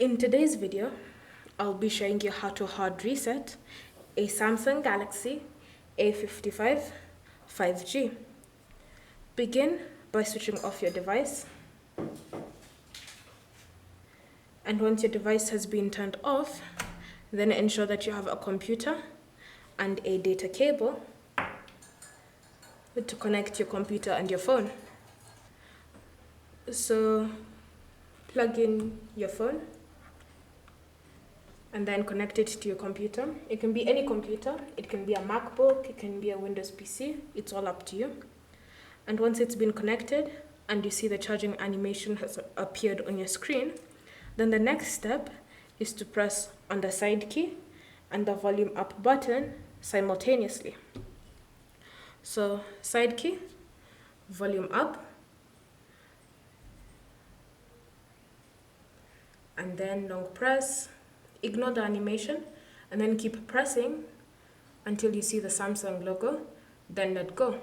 In today's video, I'll be showing you how to hard reset a Samsung Galaxy A55 5G. Begin by switching off your device. And once your device has been turned off, then ensure that you have a computer and a data cable to connect your computer and your phone. So plug in your phone and then connect it to your computer. It can be any computer. It can be a MacBook, it can be a Windows PC. It's all up to you. And once it's been connected and you see the charging animation has appeared on your screen, then the next step is to press on the side key and the volume up button simultaneously. So side key, volume up, and then long press. Ignore the animation and then keep pressing until you see the Samsung logo, then let go.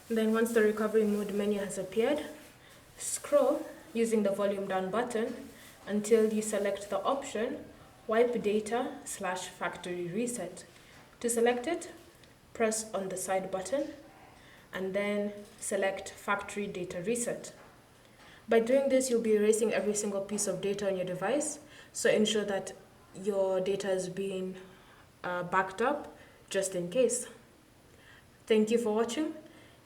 Then once the recovery mode menu has appeared, scroll using the volume down button until you select the option wipe data/factory reset. To select it, press on the side button and then select factory data reset. By doing this, you'll be erasing every single piece of data on your device, so ensure that your data is being backed up just in case. Thank you for watching.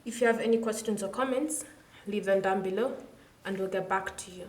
If you have any questions or comments, leave them down below and we'll get back to you.